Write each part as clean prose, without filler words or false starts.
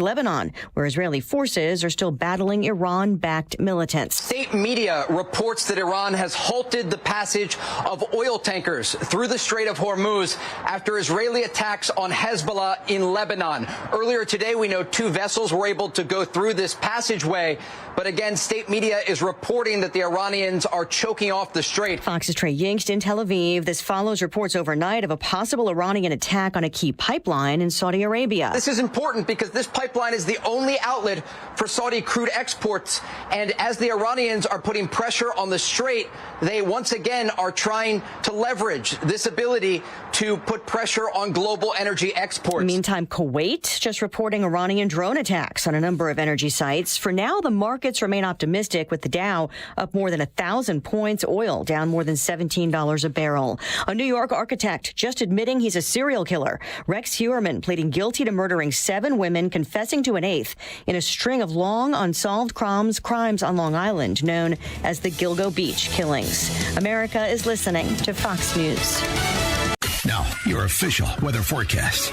Lebanon, where Israeli forces are still battling Iran-backed militants. State media reports that Iran has halted the passage of oil tankers through the Strait of Hormuz after Israeli attacks on Hezbollah in Lebanon. Earlier today, we know 2 vessels were able to go through this passageway. But again, state media is reporting that the Iranians are choking off the strait. Fox's Trey Yingst in Tel Aviv. This follows reports overnight of a possible Iranian attack on a key pipeline in Saudi Arabia. This is important because this pipeline is the only outlet for Saudi crude exports. And as the Iranians are putting pressure on the strait, they once again are trying to leverage this ability to put pressure on global energy exports. Meantime, Kuwait just reporting Iranian drone attacks on a number of energy sites. For now, the markets remain optimistic, with the Dow up more than 1,000 points, oil down more than $17 a barrel. A New York architect just admitting he's a serial killer. Rex Heuermann pleading guilty to murdering 7 women, confessing to an 8th in a string of long unsolved crimes on Long Island known as the Gilgo Beach killings. America is listening to Fox News. Now, your official weather forecast.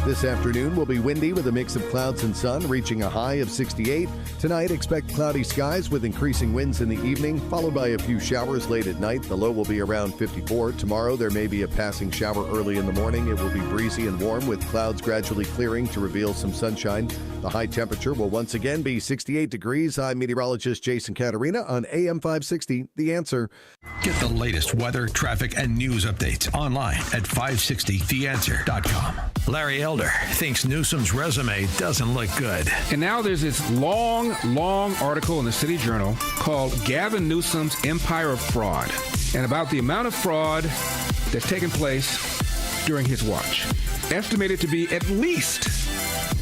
This afternoon will be windy with a mix of clouds and sun, reaching a high of 68. Tonight, expect cloudy skies with increasing winds in the evening, followed by a few showers late at night. The low will be around 54. Tomorrow, there may be a passing shower early in the morning. It will be breezy and warm, with clouds gradually clearing to reveal some sunshine. The high temperature will once again be 68 degrees. I'm meteorologist Jason Caterina on AM 560, The Answer. Get the latest weather, traffic, and news updates online at 560theanswer.com. Larry Elder thinks Newsom's resume doesn't look good. And now there's this long article in the City Journal called Gavin Newsom's Empire of Fraud, and about the amount of fraud that's taken place during his watch. Estimated to be at least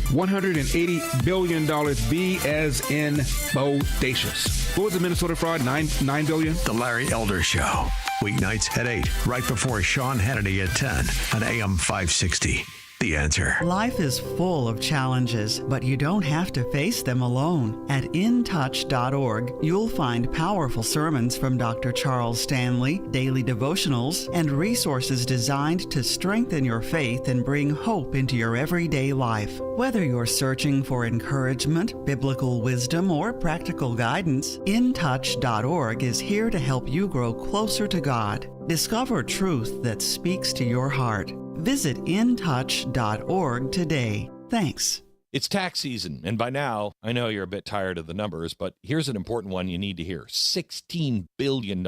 $180 billion, B as in bodacious. What was the Minnesota fraud? $9 billion? The Larry Elder Show. Weeknights at 8, right before Sean Hannity at 10 on AM 560. The Answer. Life is full of challenges, but you don't have to face them alone. At intouch.org, you'll find powerful sermons from Dr. Charles Stanley, daily devotionals, and resources designed to strengthen your faith and bring hope into your everyday life. Whether you're searching for encouragement, biblical wisdom, or practical guidance, intouch.org is here to help you grow closer to God. Discover truth that speaks to your heart. Visit intouch.org today. Thanks. It's tax season, and by now, I know you're a bit tired of the numbers, but here's an important one you need to hear. $16 billion.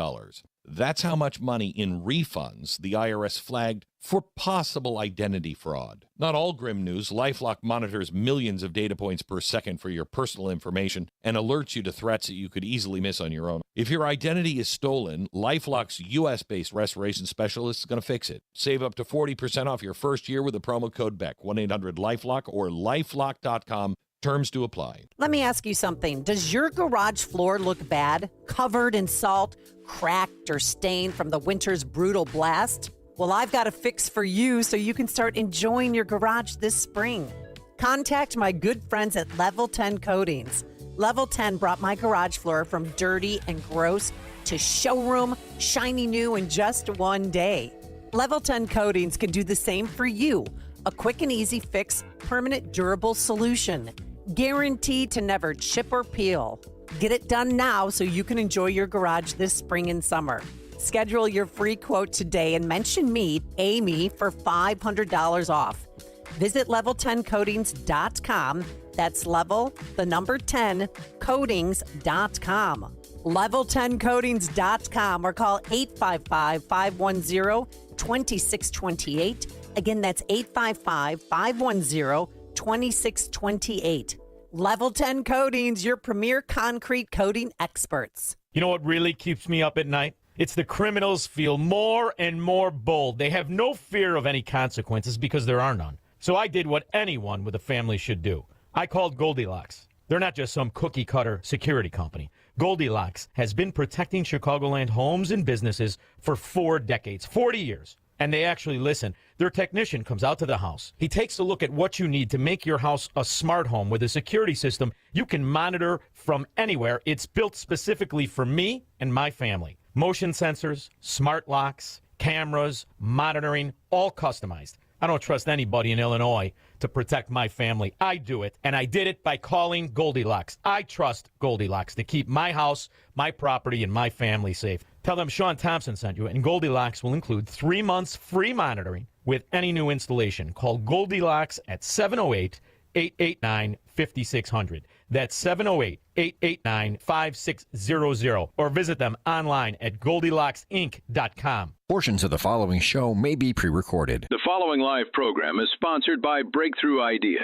That's how much money in refunds the IRS flagged for possible identity fraud. Not all grim news. LifeLock monitors millions of data points per second for your personal information and alerts you to threats that you could easily miss on your own. If your identity is stolen, LifeLock's U.S.-based restoration specialist is going to fix it. Save up to 40% off your first year with the promo code BECK, 1-800-LifeLock or lifelock.com. Terms to apply. Let me ask you something. Does your garage floor look bad? Covered in salt, cracked, or stained from the winter's brutal blast? Well, I've got a fix for you so you can start enjoying your garage this spring. Contact my good friends at Level 10 Coatings. Level 10 brought my garage floor from dirty and gross to showroom, shiny new in just one day. Level 10 Coatings can do the same for you. A quick and easy fix, permanent durable solution. Guaranteed to never chip or peel. Get it done now so you can enjoy your garage this spring and summer. Schedule your free quote today and mention me, Amy, for $500 off. Visit level10coatings.com. That's level, the number 10, coatings.com. Level10coatings.com or call 855-510-2628. Again, that's 855-510-2628. Level 10 Coatings, your premier concrete coating experts. You know what really keeps me up at night? It's the criminals feel more and more bold. They have no fear of any consequences because there are none. So I did what anyone with a family should do. I called Goldilocks. They're not just some cookie-cutter security company. Goldilocks has been protecting Chicagoland homes and businesses for 4 decades, 40 years. And they actually listen. Their technician comes out to the house. He takes a look at what you need to make your house a smart home with a security system you can monitor from anywhere. It's built specifically for me and my family. Motion sensors, smart locks, cameras, monitoring, all customized. I don't trust anybody in Illinois to protect my family. I do it, and I did it by calling Goldilocks. I trust Goldilocks to keep my house, my property, and my family safe. Tell them Sean Thompson sent you, and Goldilocks will include 3 months free monitoring with any new installation. Call Goldilocks at 708-889-5600. That's 708-889-5600. Or visit them online at GoldilocksInc.com. Portions of the following show may be pre-recorded. The following live program is sponsored by Breakthrough Ideas.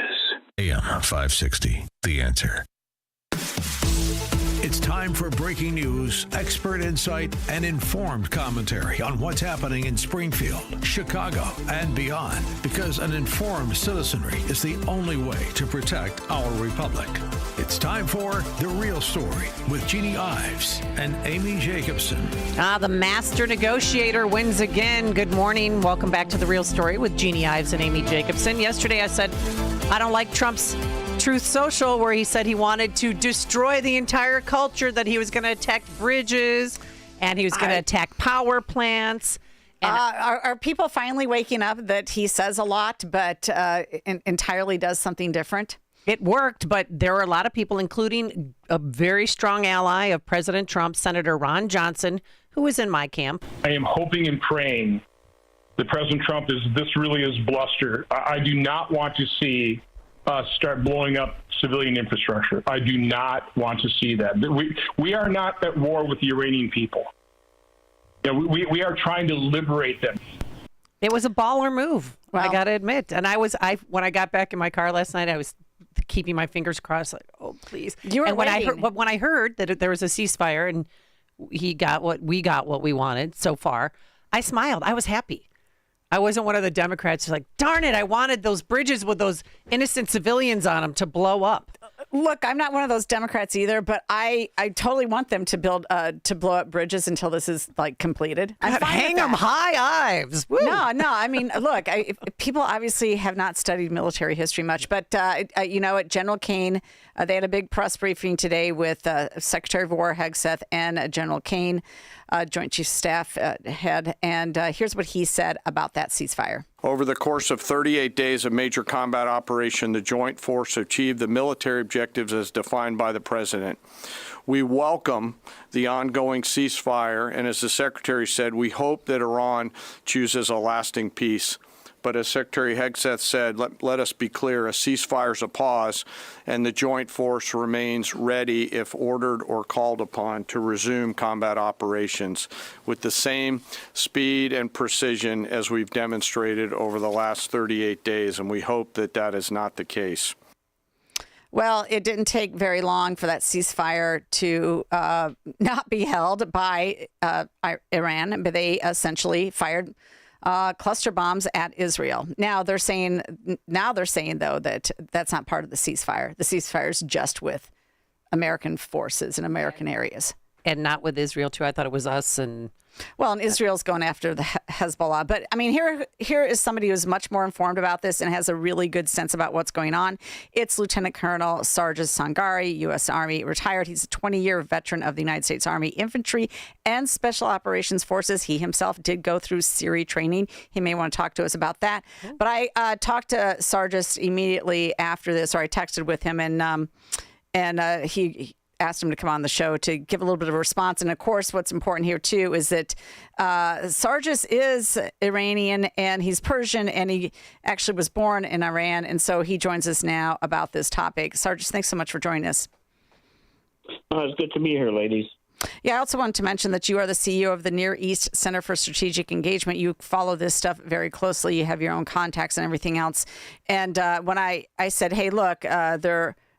AM 560, The Answer. It's time for breaking news, expert insight, and informed commentary on what's happening in Springfield, Chicago, and beyond. Because an informed citizenry is the only way to protect our republic. It's time for The Real Story with Jeanne Ives and Amy Jacobson. The master negotiator wins again. Good morning. Welcome back to The Real Story with Jeanne Ives and Amy Jacobson. Yesterday I said I don't like Trump's Truth Social, where he said he wanted to destroy the entire culture, that he was going to attack bridges and he was going to attack power plants. And are people finally waking up that he says a lot, but entirely does something different? It worked, but there are a lot of people, including a very strong ally of President Trump, Senator Ron Johnson, who was in my camp. I am hoping and praying that President Trump this really is bluster. I do not want to see us start blowing up civilian infrastructure. I do not want to see that. We are not at war with the Iranian people. You know, we are trying to liberate them. It was a baller move, I got to admit. And when I got back in my car last night, I was keeping my fingers crossed, like, oh, please. You were waiting. When I heard that there was a ceasefire and we got what we wanted so far, I smiled. I was happy. I wasn't one of the Democrats who's like, darn it, I wanted those bridges with those innocent civilians on them to blow up. Look, I'm not one of those Democrats either, but I totally want them to blow up bridges until this is like completed. Hang them high, Ives. Woo. No. I mean, look, people obviously have not studied military history much, but at General Kane, they had a big press briefing today with Secretary of War Hegseth and General Kane, Joint Chief Staff head, and here's what he said about that ceasefire. Over the course of 38 days of major combat operation, the joint force achieved the military objectives as defined by the president. We welcome the ongoing ceasefire, and as the secretary said, we hope that Iran chooses a lasting peace. But as Secretary Hegseth said, let us be clear, a ceasefire is a pause, and the joint force remains ready if ordered or called upon to resume combat operations with the same speed and precision as we've demonstrated over the last 38 days, and we hope that that is not the case. Well, it didn't take very long for that ceasefire to not be held by Iran, but they essentially fired cluster bombs at Israel. Now they're saying though that that's not part of the ceasefire. The ceasefire is just with American forces in American areas, and not with Israel too. I thought it was us and. Well, and Israel's going after the Hezbollah. But, I mean, here is somebody who's much more informed about this and has a really good sense about what's going on. It's Lieutenant Colonel Sargis Sangari, U.S. Army, retired. He's a 20-year veteran of the United States Army Infantry and Special Operations Forces. He himself did go through SERE training. He may want to talk to us about that. But I talked to Sargis immediately after this, or I texted with him, and he asked him to come on the show to give a little bit of a response. And of course, what's important here too is that Sargis is Iranian and he's Persian, and he actually was born in Iran. And so he joins us now about this topic. Sargis, thanks so much for joining us. It's good to be here, ladies. Yeah, I also wanted to mention that you are the CEO of the Near East Center for Strategic Engagement. You follow this stuff very closely. You have your own contacts and everything else. And when I said, hey, look,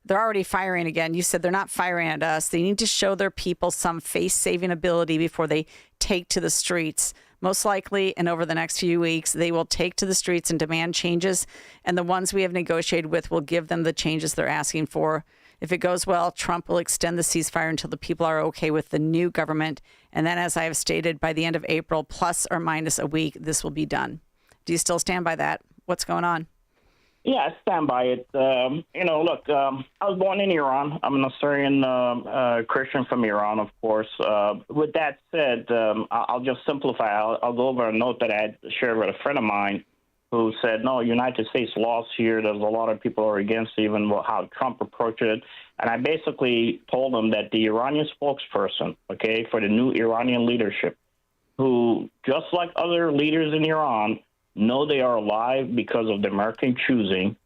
they're already firing again. You said they're not firing at us. They need to show their people some face-saving ability before they take to the streets. Most likely, and over the next few weeks, they will take to the streets and demand changes. And the ones we have negotiated with will give them the changes they're asking for. If it goes well, Trump will extend the ceasefire until the people are okay with the new government. And then, as I have stated, by the end of April, plus or minus a week, this will be done. Do you still stand by that? What's going on? Yeah, I stand by it. Look, I was born in Iran. I'm an Assyrian Christian from Iran, of course. With that said, I'll just simplify. I'll go over a note that I had shared with a friend of mine. who said, no, United States lost here. There's a lot of people who are against even how Trump approached it. And I basically told them that the Iranian spokesperson, okay, for the new Iranian leadership, who, just like other leaders in Iran, know they are alive because of the American choosing,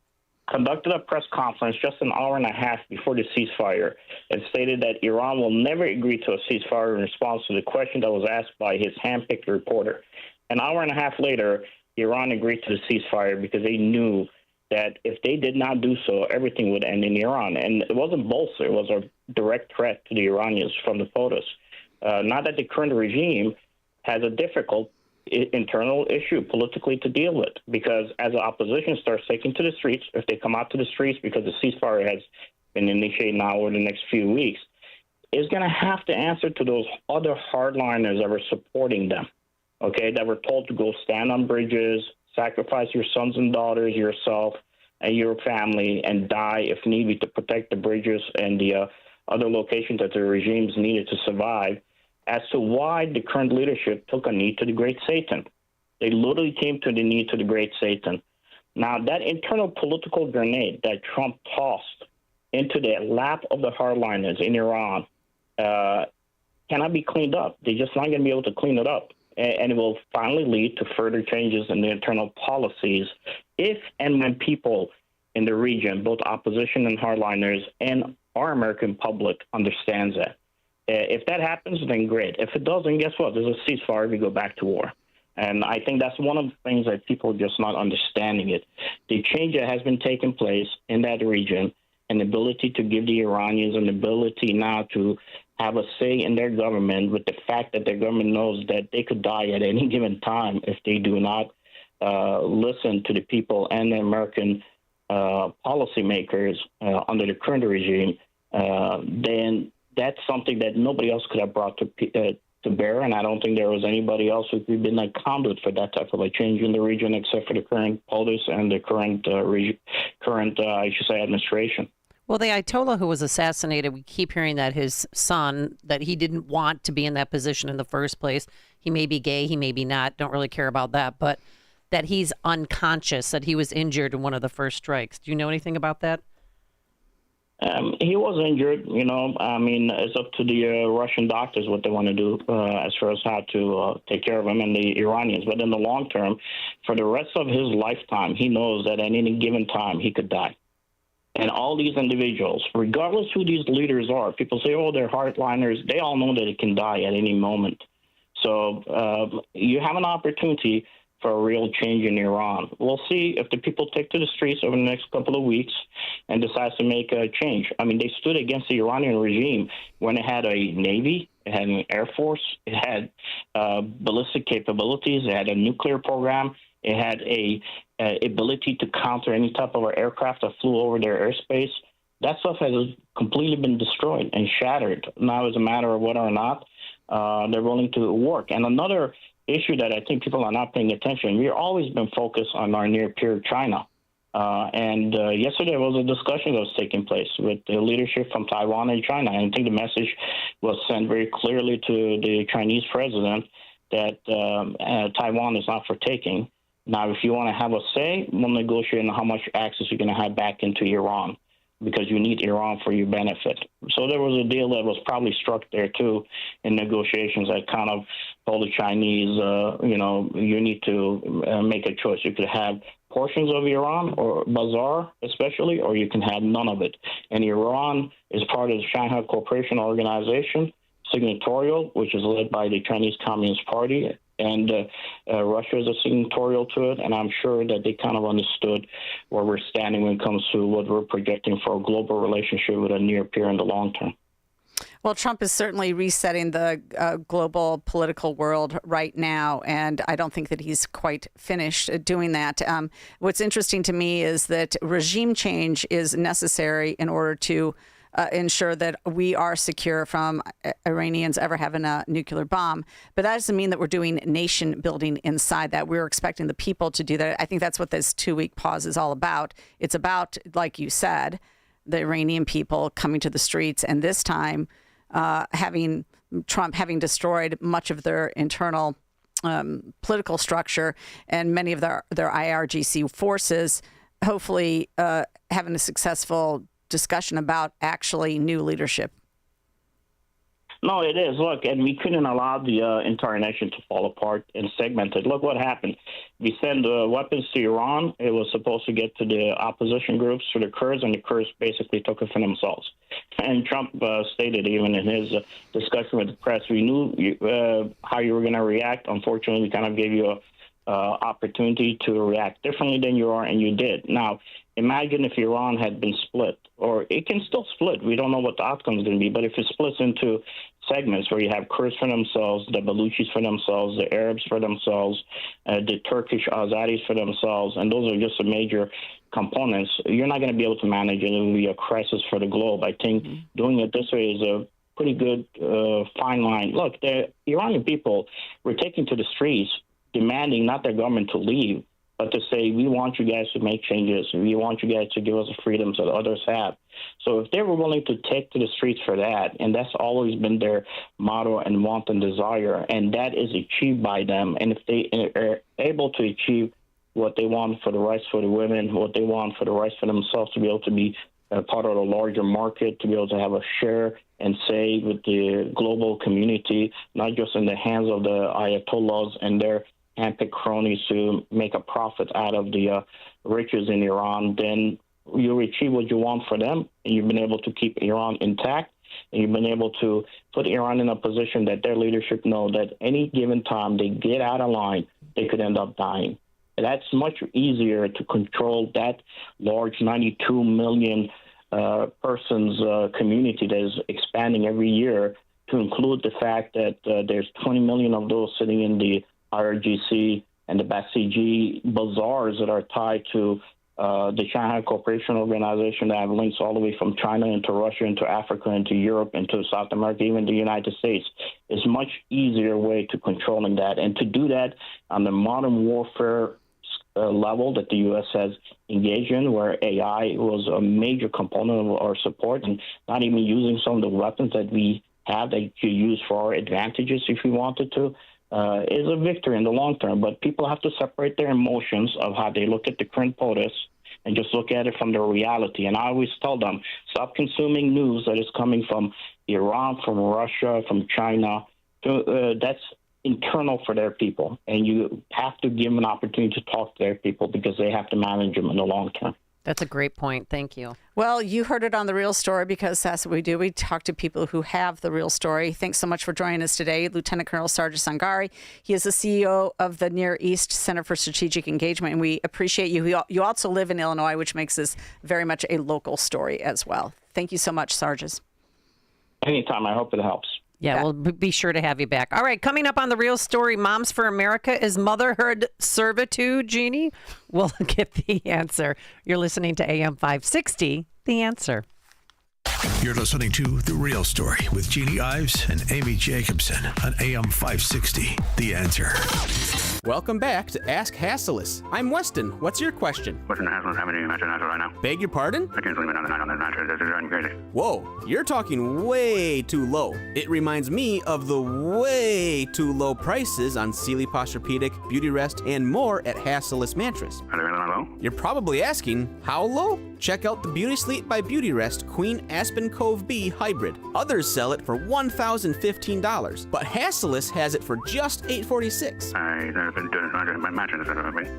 conducted a press conference just an hour and a half before the ceasefire and stated that Iran will never agree to a ceasefire in response to the question that was asked by his handpicked reporter. An hour and a half later, Iran agreed to the ceasefire because they knew that if they did not do so, everything would end in Iran. And it wasn't bolster, it was a direct threat to the Iranians from the POTUS. Not that the current regime has a difficult internal issue politically to deal with, because as the opposition starts taking to the streets, if they come out to the streets because the ceasefire has been initiated now over the next few weeks, is going to have to answer to those other hardliners that were supporting them, okay, that were told to go stand on bridges, sacrifice your sons and daughters, yourself, and your family, and die if need be to protect the bridges and the other locations that the regimes needed to survive, as to why the current leadership took a knee to the great Satan. They literally came to the knee to the great Satan. Now, that internal political grenade that Trump tossed into the lap of the hardliners in Iran cannot be cleaned up. They're just not going to be able to clean it up. And it will finally lead to further changes in the internal policies if and when people in the region, both opposition and hardliners, and our American public understands that. If that happens, then great. If it doesn't, guess what? There's a ceasefire. We go back to war. And I think that's one of the things that people are just not understanding it. The change that has been taking place in that region, and the ability to give the Iranians an ability now to have a say in their government, with the fact that their government knows that they could die at any given time if they do not listen to the people and the American policymakers under the current regime, then that's something that nobody else could have brought to bear, and I don't think there was anybody else who could have been a conduit for that type of a change in the region, except for the current POTUS and the current administration. Well, the Ayatollah who was assassinated, we keep hearing that his son, that he didn't want to be in that position in the first place. He may be gay, he may be not, don't really care about that, but that he's unconscious, that he was injured in one of the first strikes. Do you know anything about that? He was injured, you know. I mean, it's up to the Russian doctors what they want to do as far as how to take care of him and the Iranians. But in the long term, for the rest of his lifetime, he knows that at any given time he could die. And all these individuals, regardless who these leaders are, people say, oh, they're hardliners. They all know that it can die at any moment. So you have an opportunity for a real change in Iran. We'll see if the people take to the streets over the next couple of weeks and decide to make a change. I mean, they stood against the Iranian regime when it had a navy, it had an air force, it had ballistic capabilities, it had a nuclear program, it had a ability to counter any type of aircraft that flew over their airspace. That stuff has completely been destroyed and shattered. Now it's a matter of whether or not they're willing to work. And another issue that I think people are not paying attention, we've always been focused on our near peer, China. And yesterday was a discussion that was taking place with the leadership from Taiwan and China. And I think the message was sent very clearly to the Chinese president that Taiwan is not for taking. Now, if you want to have a say, we'll negotiate on how much access you're going to have back into Iran, because you need Iran for your benefit. So there was a deal that was probably struck there, too, in negotiations that kind of told the Chinese, you need to make a choice. You could have portions of Iran, or Bazaar especially, or you can have none of it. And Iran is part of the Shanghai Cooperation Organization, signatory, which is led by the Chinese Communist Party, and Russia is a signatory to it, and I'm sure that they kind of understood where we're standing when it comes to what we're projecting for a global relationship with a near peer in the long term. Well, Trump is certainly resetting the global political world right now, and I don't think that he's quite finished doing that. What's interesting to me is that regime change is necessary in order to ensure that we are secure from Iranians ever having a nuclear bomb. But that doesn't mean that we're doing nation building inside that. We're expecting the people to do that. I think that's what this 2-week pause is all about. It's about, like you said, the Iranian people coming to the streets, and this time Trump having destroyed much of their internal political structure and many of their IRGC forces, hopefully having a successful discussion about actually new leadership. No, it is. Look, and we couldn't allow the entire nation to fall apart and segmented. Look what happened. We sent weapons to Iran. It was supposed to get to the opposition groups, to the Kurds, and the Kurds basically took it for themselves. And Trump stated even in his discussion with the press, we knew how you were going to react. Unfortunately, we kind of gave you an opportunity to react differently than you are, and you did. Now, imagine if Iran had been split, or it can still split. We don't know what the outcome is going to be, but if it splits into segments where you have Kurds for themselves, the Baluchis for themselves, the Arabs for themselves, the Turkish Azaris for themselves, and those are just the major components, you're not going to be able to manage it. It will be a crisis for the globe. I think doing it this way is a pretty good fine line. Look, the Iranian people were taking to the streets demanding not their government to leave, but to say, we want you guys to make changes. We want you guys to give us the freedoms that others have. So if they were willing to take to the streets for that, and that's always been their motto and want and desire, and that is achieved by them, and if they are able to achieve what they want for the rights for the women, what they want for the rights for themselves to be able to be a part of the larger market, to be able to have a share and say with the global community, not just in the hands of the Ayatollahs and their handpicked cronies to make a profit out of the riches in Iran, then you achieve what you want for them, and you've been able to keep Iran intact, and you've been able to put Iran in a position that their leadership know that any given time they get out of line, they could end up dying. And that's much easier to control that large 92 million persons community that is expanding every year, to include the fact that there's 20 million of those sitting in the IRGC and the Basiji bazaars that are tied to the Shanghai Cooperation Organization that have links all the way from China into Russia, into Africa, into Europe, into South America, even the United States. Is much easier way to controlling that. And to do that on the modern warfare level that the U.S. has engaged in, where AI was a major component of our support, and not even using some of the weapons that we have that you use for our advantages if we wanted to, is a victory in the long term. But people have to separate their emotions of how they look at the current POTUS and just look at it from the reality. And I always tell them, stop consuming news that is coming from Iran, from Russia, from China. That's internal for their people. And you have to give them an opportunity to talk to their people, because they have to manage them in the long term. That's a great point. Thank you. Well, you heard it on The Real Story, because that's what we do. We talk to people who have the real story. Thanks so much for joining us today, Lieutenant Colonel Sargis Sangari. He is the CEO of the Near East Center for Strategic Engagement, and we appreciate you. You also live in Illinois, which makes this very much a local story as well. Thank you so much, Sargis. Anytime. I hope it helps. Yeah, we'll be sure to have you back. All right, coming up on The Real Story, Moms for America, is motherhood servitude, Jeannie? We'll get the answer. You're listening to AM 560, The Answer. You're listening to The Real Story with Jeannie Ives and Amy Jacobson on AM 560, The Answer. Welcome back to Ask Hassleus. I'm Weston. What's your question? What's in the Hassleus having mattress right now? Beg your pardon? I can't sleep another night on this mattress. This is driving me crazy. Whoa, you're talking way too low. It reminds me of the way too low prices on Sealy Posturepedic, Beauty Rest, and more at Hassleus Mattress. Are they really that low? You're probably asking, how low? Check out the Beauty Sleep by Beauty Rest Queen Aspen Cove B Hybrid. Others sell it for $1,015, but Hassleus has it for just $846.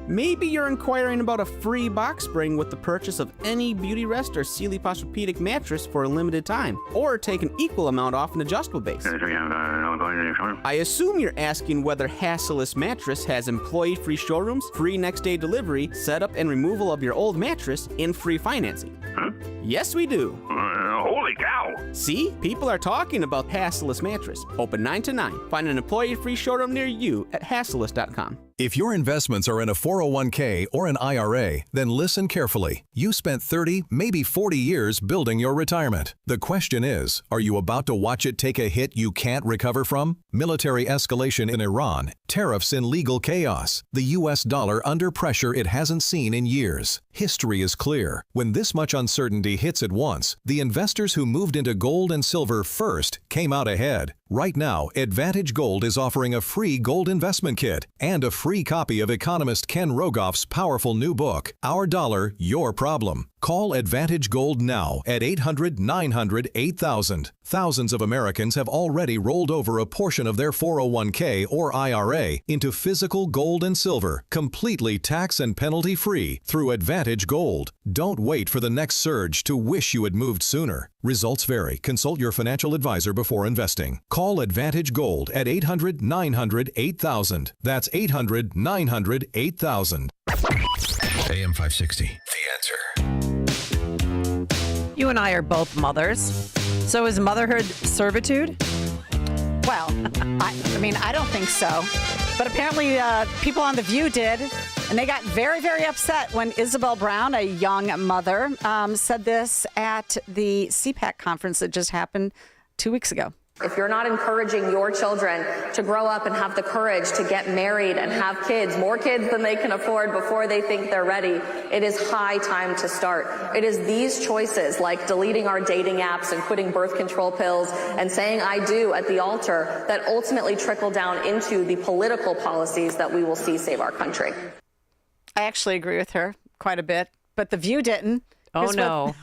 Maybe you're inquiring about a free box spring with the purchase of any Beauty Rest or Sealy Posturepedic mattress for a limited time, or take an equal amount off an adjustable base. I assume you're asking whether Hassleus Mattress has employee-free showrooms, free next-day delivery, setup and removal of your old mattress, and free financing. Huh? Yes, we do. Holy cow! See? People are talking about Hassleus Mattress. Open 9 to 9. Find an employee-free showroom near you at hassleus.com. If your investments are in a 401k or an IRA, then listen carefully. You spent 30, maybe 40 years building your retirement. The question is, are you about to watch it take a hit you can't recover from? Military escalation in Iran, tariffs and legal chaos, the U.S. dollar under pressure it hasn't seen in years. History is clear. When this much uncertainty hits at once, the investors who moved into gold and silver first came out ahead. Right now, Advantage Gold is offering a free gold investment kit and a free copy of economist Ken Rogoff's powerful new book, Our Dollar, Your Problem. Call Advantage Gold now at 800-900-8000. Thousands of Americans have already rolled over a portion of their 401k or IRA into physical gold and silver, completely tax and penalty free through Advantage Gold. Don't wait for the next surge to wish you had moved sooner. Results vary. Consult your financial advisor before investing. Call Advantage Gold at 800-900-8000. That's 800-900-8000. AM 560. The Answer. You and I are both mothers. So is motherhood servitude? Well, I don't think so. But apparently people on The View did. And they got very, very upset when Isabel Brown, a young mother, said this at the CPAC conference that just happened 2 weeks ago. If you're not encouraging your children to grow up and have the courage to get married and have kids, more kids than they can afford before they think they're ready, it is high time to start. It is these choices, like deleting our dating apps and quitting birth control pills and saying I do at the altar, that ultimately trickle down into the political policies that we will see save our country. I actually agree with her quite a bit, but The View didn't. Oh, no.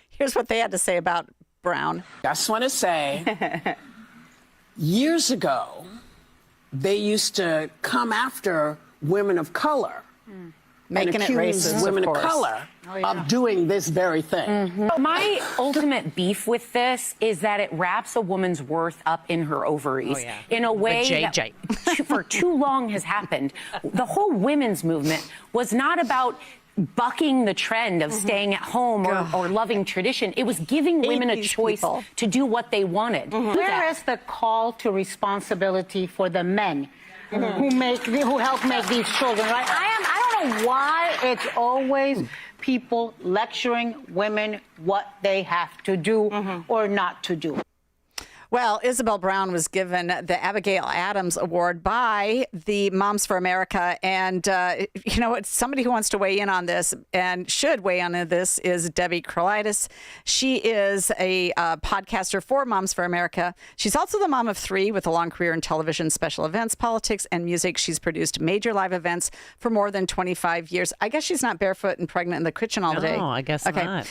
Here's what they had to say about Brown. I just want to say, years ago, they used to come after women of color. Making and it racist, women of color of doing this very thing. My ultimate beef with this is that it wraps a woman's worth up in her ovaries in a way that for too long has happened. The whole women's movement was not about bucking the trend of staying at home or loving tradition. It was giving women a choice to do what they wanted. Where is the call to responsibility for the men who help make these children, right? I don't know why it's always people lecturing women what they have to do or not to do. Well, Isabel Brown was given the Abigail Adams Award by the Moms for America. And, somebody who wants to weigh in on this and should weigh in on this is Debbie Kraulidis. She is a podcaster for Moms for America. She's also the mom of three with a long career in television, special events, politics, and music. She's produced major live events for more than 25 years. I guess she's not barefoot and pregnant in the kitchen all day. No, I guess not.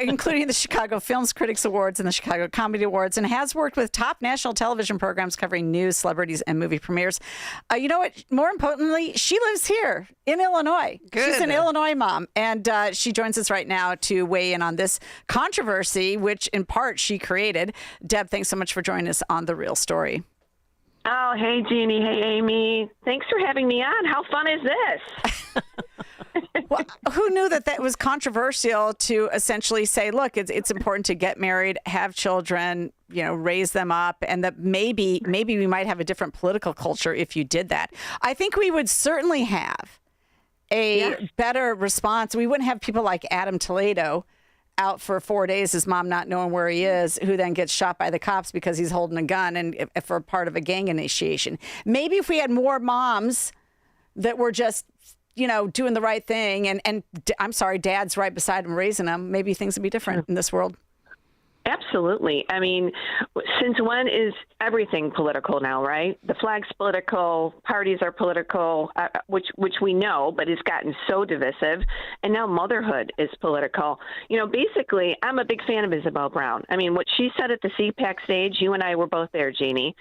Including the Chicago Films Critics Awards and the Chicago Comedy Awards, and has worked with top national television programs covering news, celebrities, and movie premieres. You know what? More importantly, she lives here in Illinois. Good. She's an Illinois mom, and she joins us right now to weigh in on this controversy, which in part she created. Deb, thanks so much for joining us on The Real Story. Oh, hey, Jeannie. Hey, Amy. Thanks for having me on. How fun is this? Well, who knew that was controversial to essentially say, look, it's important to get married, have children, raise them up, and that maybe we might have a different political culture if you did that. I think we would certainly have a better response. We wouldn't have people like Adam Toledo out for 4 days, his mom not knowing where he is, who then gets shot by the cops because he's holding a gun and for part of a gang initiation. Maybe if we had more moms that were just doing the right thing, and I'm sorry, dad's right beside him raising them, maybe things would be different in this world. Absolutely. I mean, since when is everything political now, right? The flag's political, parties are political, which we know, but it's gotten so divisive. And now motherhood is political. Basically, I'm a big fan of Isabel Brown. I mean, what she said at the CPAC stage, you and I were both there, Jeannie.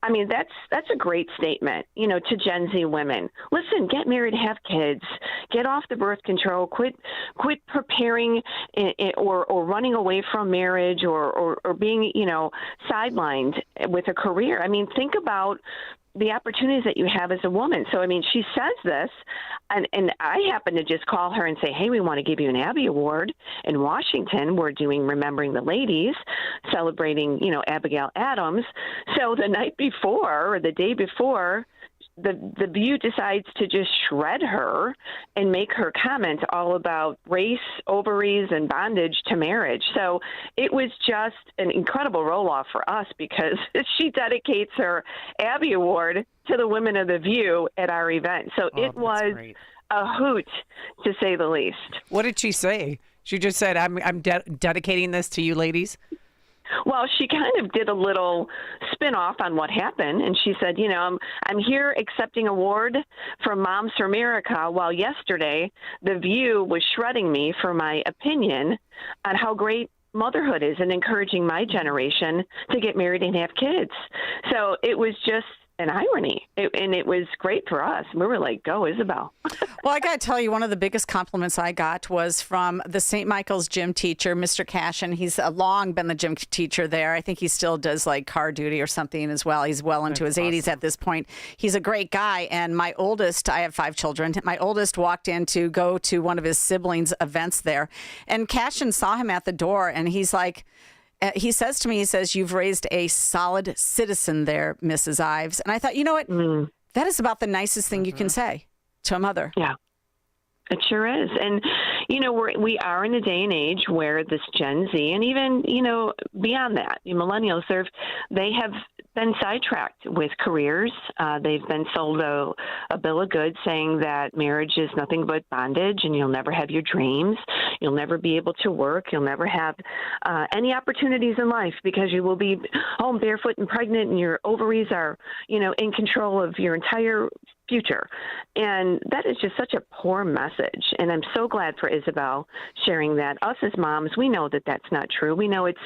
I mean, that's a great statement, to Gen Z women. Listen, get married, have kids, get off the birth control, quit preparing or running away from marriage or being, sidelined with a career. I mean, think about the opportunities that you have as a woman. So, I mean, she says this, and I happen to just call her and say, hey, we want to give you an Abby Award in Washington. We're doing Remembering the Ladies, celebrating, Abigail Adams. So the night before or the day before, the View decides to just shred her and make her comment all about race, ovaries, and bondage to marriage. So it was just an incredible roll-off for us because she dedicates her Abby Award to the women of the View at our event. So it was a hoot, to say the least. What did she say? She just said, I'm dedicating this to you ladies? Well, she kind of did a little spin-off on what happened, and she said, I'm here accepting award from Moms for America, while yesterday The View was shredding me for my opinion on how great motherhood is and encouraging my generation to get married and have kids. So it was just an irony, and it was great for us. We were like, go, Isabel. Well, I got to tell you, one of the biggest compliments I got was from the St. Michael's gym teacher, Mr. Cashin. He's long been the gym teacher there. I think he still does like car duty or something as well. He's well into his 80s at this point. He's a great guy. And my oldest, I have 5 children, my oldest walked in to go to one of his siblings' events there. And Cashin saw him at the door, and he's like, he says to me, you've raised a solid citizen there, Mrs. Ives. And I thought, you know what? That is about the nicest thing you can say to a mother. Yeah, it sure is. And, we are in a day and age where this Gen Z and even, beyond that, millennials, they have been sidetracked with careers. They've been sold a bill of goods saying that marriage is nothing but bondage and you'll never have your dreams. You'll never be able to work. You'll never have any opportunities in life because you will be home barefoot and pregnant and your ovaries are, in control of your entire future. And that is just such a poor message. And I'm so glad for Isabel sharing that. Us as moms, we know that that's not true. We know it's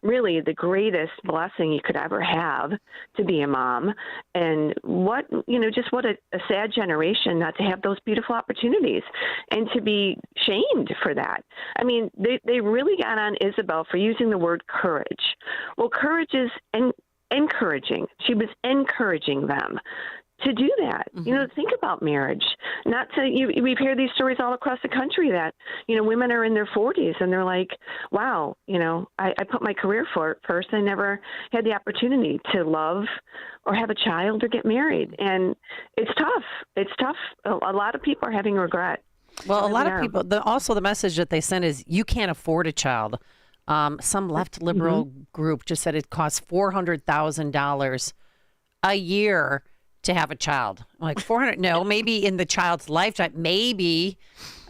really the greatest blessing you could ever have to be a mom. And what a sad generation not to have those beautiful opportunities and to be shamed for that. I mean, they really got on Isabel for using the word courage. Well, courage is encouraging. She was encouraging them to do that, think about marriage. We've heard these stories all across the country that, women are in their 40s and they're like, wow, I put my career first. I never had the opportunity to love or have a child or get married. And it's tough. It's tough. A lot of people are having regret. Well, a lot of people, also the message that they send is you can't afford a child. Some left liberal group just said it costs $400,000 a year to have a child. I'm like, 400? No, maybe in the child's lifetime, maybe.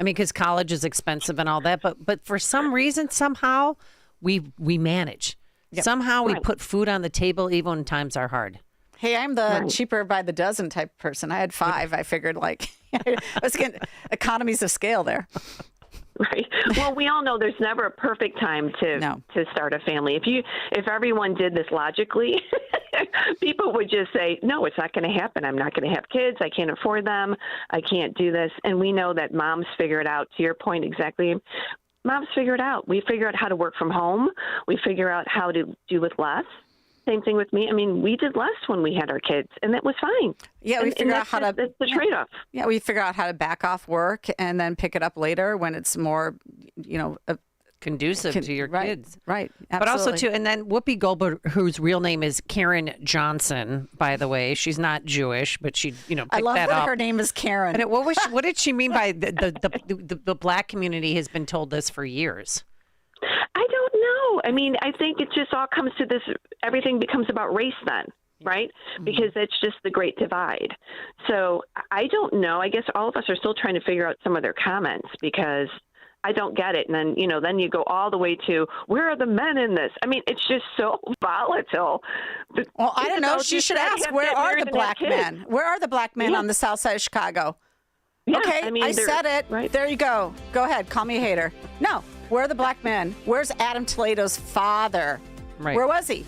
I mean, because college is expensive and all that. But for some reason, somehow we manage. Yep. Somehow we put food on the table even when times are hard. Hey, I'm the cheaper by the dozen type person. I had 5. I figured I was getting economies of scale there. Right. Well, we all know there's never a perfect time to start a family. If everyone did this logically, people would just say, no, it's not going to happen. I'm not going to have kids. I can't afford them. I can't do this. And we know that moms figure it out. To your point, exactly. Moms figure it out. We figure out how to work from home. We figure out how to do with less. Same thing with me. I mean, we did less when we had our kids, and that was fine. Yeah, we figure out how to. That's the trade-off. Yeah, we figure out how to back off work and then pick it up later when it's more, conducive to your kids. Right. Absolutely. But also too, and then Whoopi Goldberg, whose real name is Karen Johnson, by the way, she's not Jewish, but she, picked I love that that up. her name is Karen. And what did she mean by the black community has been told this for years? I don't know. I mean, I think it just all comes to this, everything becomes about race then, right? Because it's just the great divide. So I don't know. I guess all of us are still trying to figure out some of their comments because I don't get it. And then, then you go all the way to, where are the men in this? I mean, it's just so volatile. Well, I don't know. She should ask, where are the black men? Where are the black men on the south side of Chicago? Yeah, okay, I said it. Right. There you go. Go ahead. Call me a hater. No. Where are the black men? Where's Adam Toledo's father? Right. Where was he?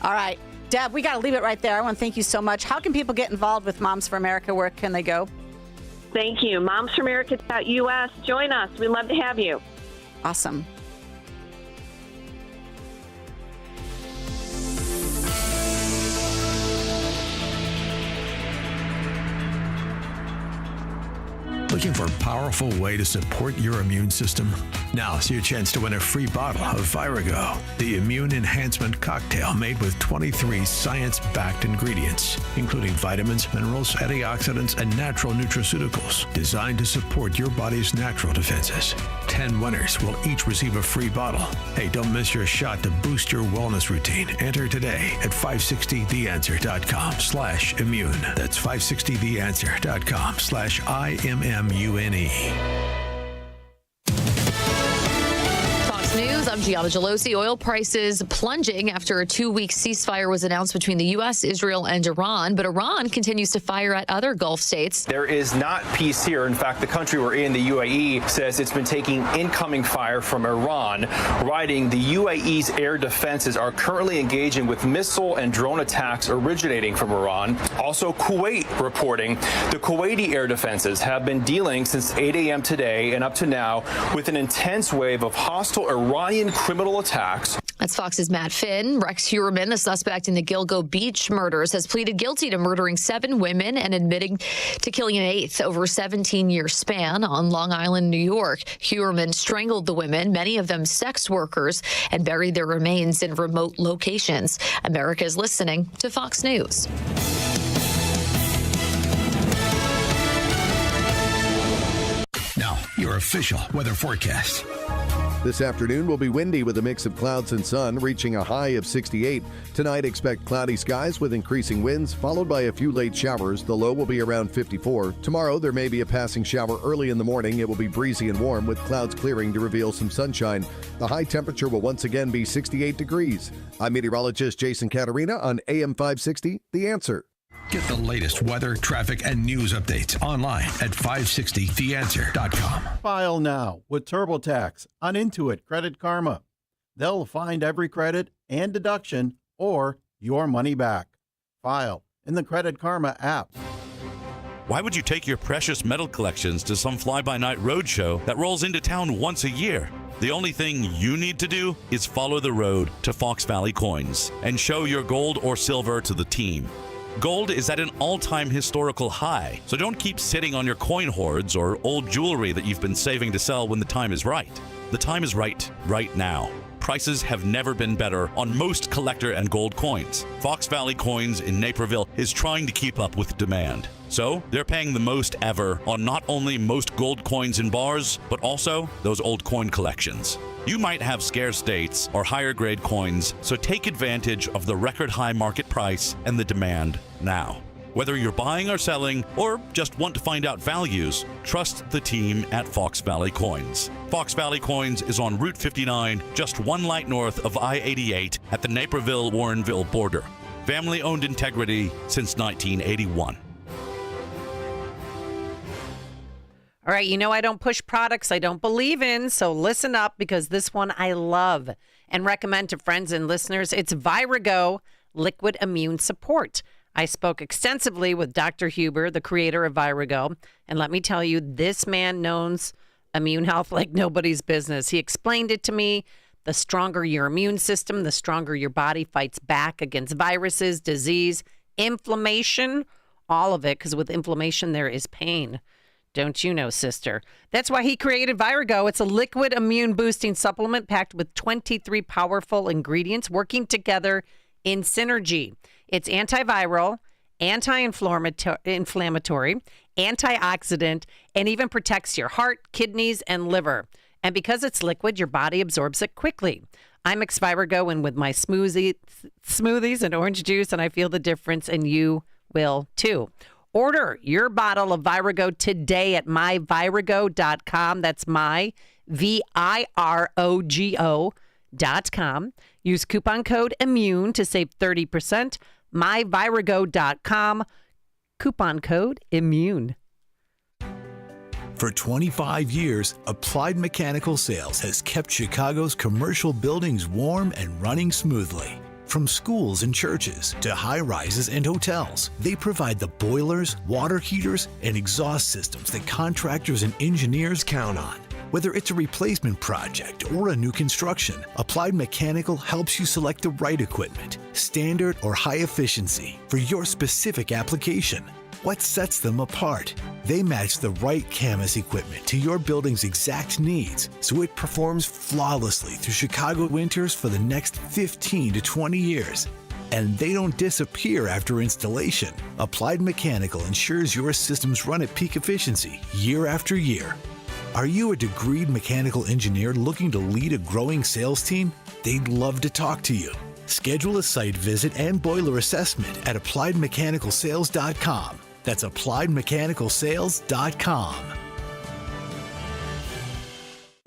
All right. Deb, we got to leave it right there. I want to thank you so much. How can people get involved with Moms for America? Where can they go? Thank you. MomsForAmerica.us. Join us. We'd love to have you. Awesome. Looking for a powerful way to support your immune system? Now's your chance to win a free bottle of Virago, the immune enhancement cocktail made with 23 science-backed ingredients, including vitamins, minerals, antioxidants, and natural nutraceuticals designed to support your body's natural defenses. 10 winners will each receive a free bottle. Hey, don't miss your shot to boost your wellness routine. Enter today at 560theanswer.com/immune. That's 560theanswer.com/IMMUNE. Fox News, I'm Gianna Gelosi. Oil prices plunging after a 2-week ceasefire was announced between the U.S., Israel, and Iran. But Iran continues to fire at other Gulf states. There is not peace here. In fact, the country we're in, the UAE, says it's been taking incoming fire from Iran, writing the UAE's air defenses are currently engaging with missile and drone attacks originating from Iran. Also, Kuwait reporting the Kuwaiti air defenses have been dealing since 8 a.m. today and up to now with an intense wave of hostile Iranian criminal attacks. That's Fox's Matt Finn. Rex Heuermann, the suspect in the Gilgo Beach murders, has pleaded guilty to murdering 7 women and admitting to killing an 8th over a 17-year span on Long Island, New York. Heuermann strangled the women, many of them sex workers, and buried their remains in remote locations. America is listening to Fox News. Now, your official weather forecast. This afternoon will be windy with a mix of clouds and sun, reaching a high of 68. Tonight, expect cloudy skies with increasing winds, followed by a few late showers. The low will be around 54. Tomorrow, there may be a passing shower early in the morning. It will be breezy and warm, with clouds clearing to reveal some sunshine. The high temperature will once again be 68 degrees. I'm meteorologist Jason Caterina on AM 560, The Answer. Get the latest weather, traffic, and news updates online at 560theanswer.com. File now with TurboTax on Intuit Credit Karma. They'll find every credit and deduction or your money back. File in the Credit Karma app. Why would you take your precious metal collections to some fly-by-night roadshow that rolls into town once a year? The only thing you need to do is follow the road to Fox Valley Coins and show your gold or silver to the team. Gold is at an all-time historical high, so don't keep sitting on your coin hoards or old jewelry that you've been saving to sell when the time is right. The time is right now. Prices have never been better on most collector and gold coins. Fox Valley Coins in Naperville is trying to keep up with demand. So they're paying the most ever on not only most gold coins in bars, but also those old coin collections. You might have scarce dates or higher grade coins, so take advantage of the record high market price and the demand now. Whether you're buying or selling, or just want to find out values, trust the team at Fox Valley Coins. Fox Valley Coins is on Route 59, just 1 light north of I-88 at the Naperville-Warrenville border. Family-owned integrity since 1981. All right, you know I don't push products I don't believe in, so listen up because this one I love and recommend to friends and listeners. It's Virago Liquid Immune Support. I spoke extensively with Dr. Huber, the creator of Virago, and let me tell you, this man knows immune health like nobody's business. He explained it to me. The stronger your immune system, the stronger your body fights back against viruses, disease, inflammation, all of it, because with inflammation there is pain. Don't you know, sister? That's why he created Virago. It's a liquid immune boosting supplement packed with 23 powerful ingredients working together in synergy. It's antiviral, anti-inflammatory, antioxidant, and even protects your heart, kidneys, and liver. And because it's liquid, your body absorbs it quickly. I mix Virago in with my smoothies and orange juice, and I feel the difference, and you will too. Order your bottle of Virago today at myvirago.com. That's my, VIROGO.com. Use coupon code IMMUNE to save 30%. myvirago.com. Coupon code IMMUNE. For 25 years, Applied Mechanical Sales has kept Chicago's commercial buildings warm and running smoothly. From schools and churches to high-rises and hotels, they provide the boilers, water heaters, and exhaust systems that contractors and engineers count on. Whether it's a replacement project or a new construction, Applied Mechanical helps you select the right equipment, standard or high efficiency, for your specific application. What sets them apart? They match the right Camas equipment to your building's exact needs, so it performs flawlessly through Chicago winters for the next 15 to 20 years. And they don't disappear after installation. Applied Mechanical ensures your systems run at peak efficiency year after year. Are you a degreed mechanical engineer looking to lead a growing sales team? They'd love to talk to you. Schedule a site visit and boiler assessment at AppliedMechanicalSales.com. That's AppliedMechanicalSales.com.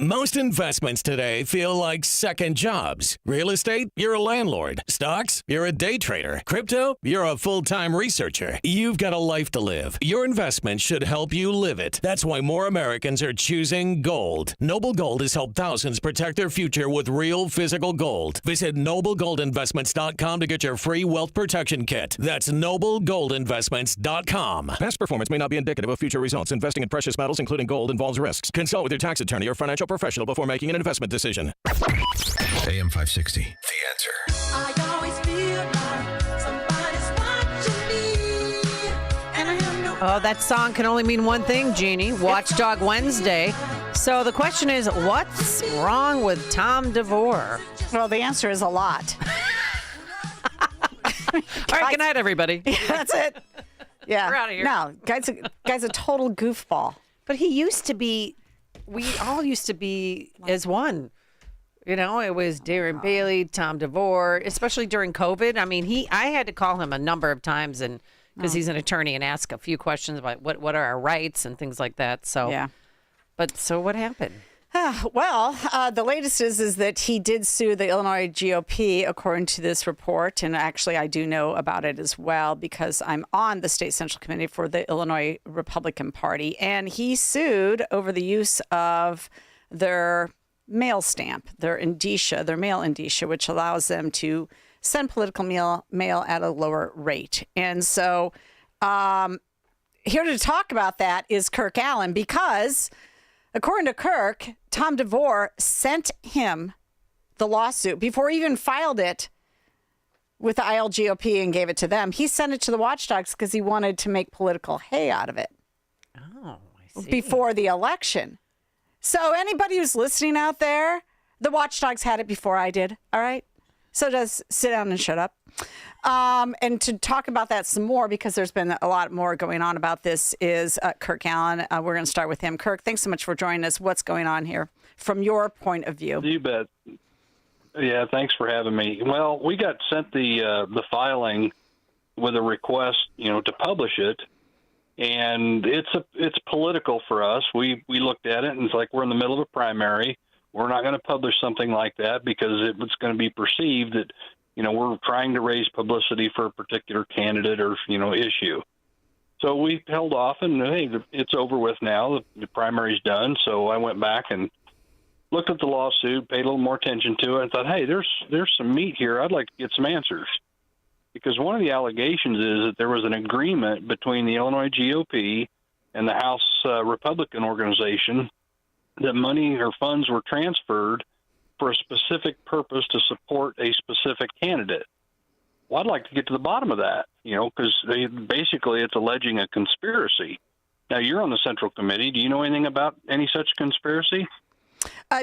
Most investments today feel like second jobs. Real estate, you're a landlord. Stocks, you're a day trader. Crypto, you're a full-time researcher. You've got a life to live. Your investment should help you live it. That's why more Americans are choosing gold. Noble Gold has helped thousands protect their future with real physical gold. Visit noblegoldinvestments.com to get your free wealth protection kit. That's noblegoldinvestments.com. Past performance may not be indicative of future results. Investing in precious metals, including gold, involves risks. Consult with your tax attorney or financial professional before making an investment decision. AM 560. The Answer. I always feel like somebody's watching me, and I have no. Oh, that song can only mean one thing, Jeannie. Watchdog Wednesday. So the question is, what's wrong with Tom DeVore? Well, the answer is a lot. All right, good night, everybody. Yeah, that's it. Yeah. We're out of here. No, guy's a total goofball. But he used to be, we all used to be as one. You know, it was Darren Bailey, Tom DeVore, especially during COVID. I mean, I had to call him a number of times and because he's an attorney and ask a few questions about what are our rights and things like that. So, yeah. But so what happened? Well, the latest is that he did sue the Illinois GOP, according to this report. And actually, I do know about it as well because I'm on the state central committee for the Illinois Republican Party. And he sued over the use of their mail stamp, their indicia, their mail indicia, which allows them to send political mail at a lower rate. And so here to talk about that is Kirk Allen because according to Kirk, Tom DeVore sent him the lawsuit before he even filed it with the ILGOP and gave it to them. He sent it to the Watchdogs because he wanted to make political hay out of it. Oh, I see. Before the election. So anybody who's listening out there, the Watchdogs had it before I did. All right. So just sit down and shut up. And to talk about that some more, because there's been a lot more going on about this, is Kirk Allen. We're going to start with him. Kirk, thanks so much for joining us. What's going on here from your point of view? You bet. Yeah, thanks for having me. Well, we got sent the filing with a request, to publish it, and it's political for us. We looked at it and it's like we're in the middle of a primary. We're not going to publish something like that because it's going to be perceived that we're trying to raise publicity for a particular candidate or issue. So we held off, and hey, it's over with now. The primary's done. So I went back and looked at the lawsuit, paid a little more attention to it, and thought, hey, there's some meat here. I'd like to get some answers. Because one of the allegations is that there was an agreement between the Illinois GOP and the House Republican organization that money or funds were transferred for a specific purpose to support a specific candidate. Well, I'd like to get to the bottom of that, because basically it's alleging a conspiracy. Now, you're on the Central Committee. Do you know anything about any such conspiracy?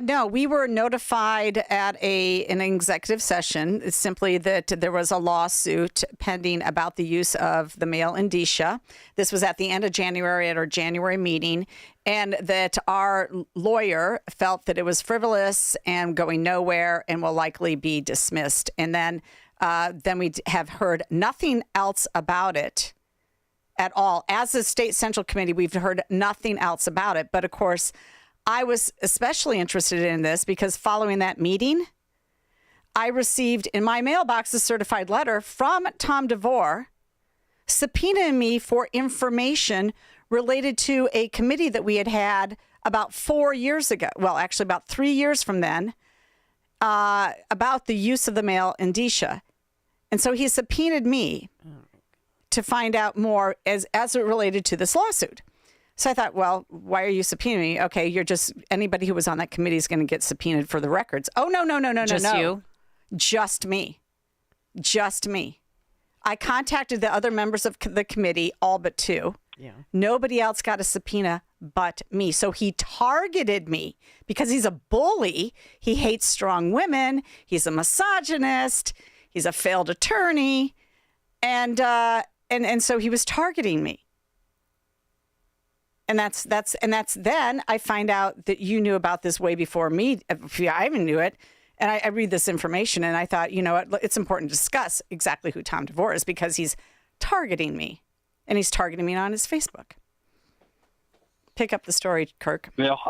No, we were notified at an executive session. It's simply that there was a lawsuit pending about the use of the mail indicia. This was at the end of January at our January meeting, and that our lawyer felt that it was frivolous and going nowhere and will likely be dismissed. And then we have heard nothing else about it at all. As a state central committee, we've heard nothing else about it. But of course, I was especially interested in this because following that meeting, I received in my mailbox a certified letter from Tom DeVore subpoenaing me for information related to a committee that we had about 4 years ago. Well, actually about 3 years from then, about the use of the mail indicia. And so he subpoenaed me to find out more as it related to this lawsuit. So I thought, well, why are you subpoenaing me? Okay, you're just, anybody who was on that committee is going to get subpoenaed for the records. Oh, no. Just you? Just me. I contacted the other members of the committee, all but two. Yeah. Nobody else got a subpoena but me. So he targeted me because he's a bully. He hates strong women. He's a misogynist. He's a failed attorney. And so he was targeting me. And that's then I find out that you knew about this way before me. I even knew it. And I read this information and I thought, it's important to discuss exactly who Tom DeVore is because he's targeting me. And he's targeting me on his Facebook. Pick up the story, Kirk. Well,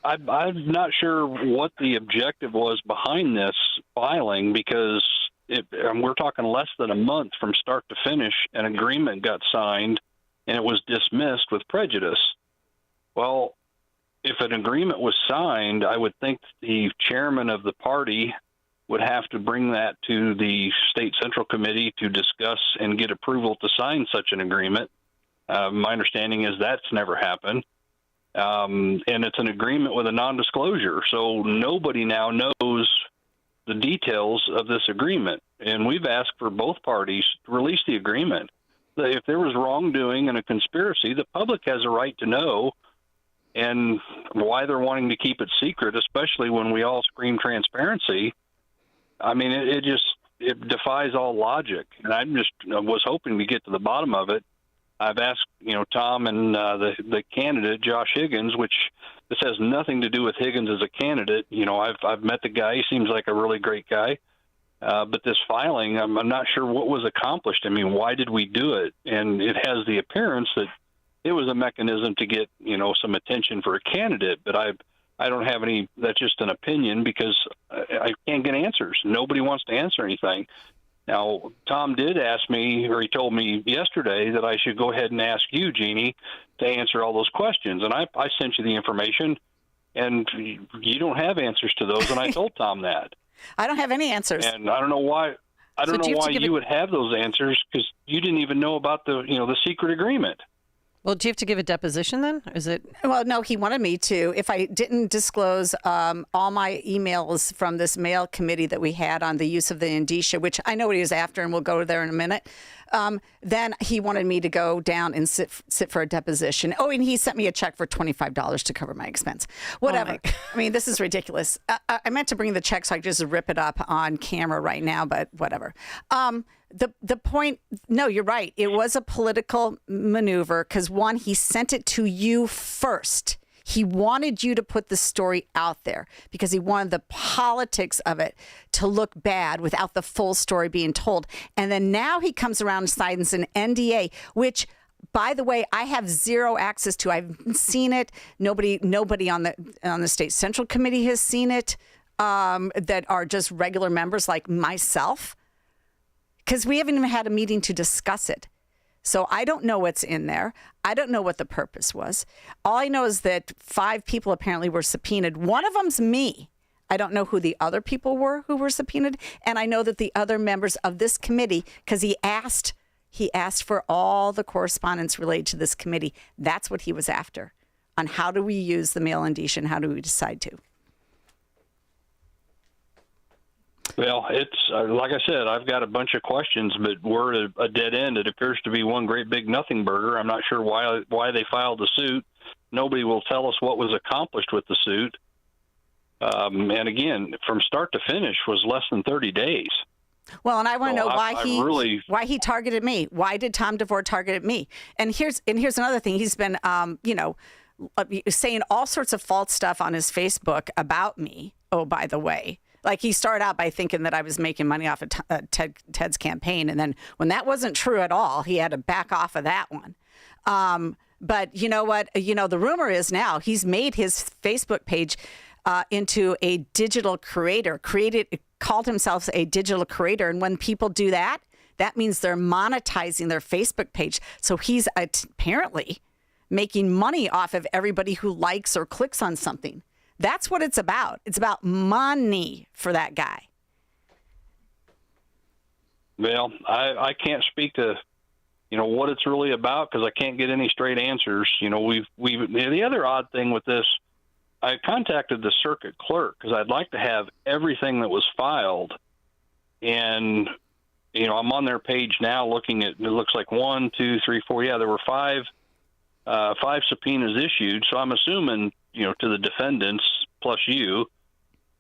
I'm not sure what the objective was behind this filing, because we're talking less than a month from start to finish. An agreement got signed, and it was dismissed with prejudice. Well, if an agreement was signed, I would think the chairman of the party would have to bring that to the state central committee to discuss and get approval to sign such an agreement. My understanding is that's never happened. And it's an agreement with a non-disclosure, so nobody now knows the details of this agreement. And we've asked for both parties to release the agreement. If there was wrongdoing and a conspiracy, the public has a right to know, and why they're wanting to keep it secret, especially when we all scream transparency. I mean, it defies all logic, and I was hoping to get to the bottom of it. I've asked, Tom and the candidate, Josh Higgins, which this has nothing to do with Higgins as a candidate. I've met the guy. He seems like a really great guy. But this filing, I'm not sure what was accomplished. I mean, why did we do it? And it has the appearance that it was a mechanism to get, some attention for a candidate. But I don't have any, that's just an opinion, because I can't get answers. Nobody wants to answer anything. Now, Tom did ask me, or he told me yesterday, that I should go ahead and ask you, Jeannie, to answer all those questions. And I sent you the information, and you don't have answers to those, and I told Tom that. I don't have any answers. And I don't know why. I don't know why you would have those answers, because you didn't even know about the secret agreement. Well, do you have to give a deposition then? Is it? Well, no, he wanted me to. If I didn't disclose all my emails from this mail committee that we had on the use of the indicia, which I know what he was after, and we'll go there in a minute, then he wanted me to go down and sit for a deposition. Oh, and he sent me a check for $25 to cover my expense. Whatever. I mean, this is ridiculous. I meant to bring the check so I could just rip it up on camera right now, but whatever. The point, no, you're right. It was a political maneuver because, one, he sent it to you first. He wanted you to put the story out there because he wanted the politics of it to look bad without the full story being told. And then now he comes around and signs an NDA, which, by the way, I have zero access to. I haven't seen it. Nobody on the state central committee has seen it, that are just regular members like myself. Because we haven't even had a meeting to discuss it. So I don't know what's in there. I don't know what the purpose was. All I know is that 5 people apparently were subpoenaed. One of them's me. I don't know who the other people were who were subpoenaed. And I know that the other members of this committee, because he asked for all the correspondence related to this committee. That's what he was after, on how do we use the mail indicia and how do we decide to. Well, it's like I said, I've got a bunch of questions, but we're at a dead end. It appears to be one great big nothing burger. I'm not sure why they filed the suit. Nobody will tell us what was accomplished with the suit. And again, from start to finish was less than 30 days. Well, and I want to know why he targeted me. Why did Tom DeVore target me? And here's another thing. He's been, saying all sorts of false stuff on his Facebook about me. Oh, by the way. Like, he started out by thinking that I was making money off of Ted's campaign. And then when that wasn't true at all, he had to back off of that one. But you know what? The rumor is now he's made his Facebook page into a digital creator, called himself a digital creator. And when people do that, that means they're monetizing their Facebook page. So he's apparently making money off of everybody who likes or clicks on something. That's what it's about. It's about money for that guy. Well, I can't speak to, what it's really about, because I can't get any straight answers. The other odd thing with this, I contacted the circuit clerk because I'd like to have everything that was filed. And, I'm on their page now looking at, it looks like 1, 2, 3, 4. Yeah, there were 5 subpoenas issued. So I'm assuming, to the defendants plus you.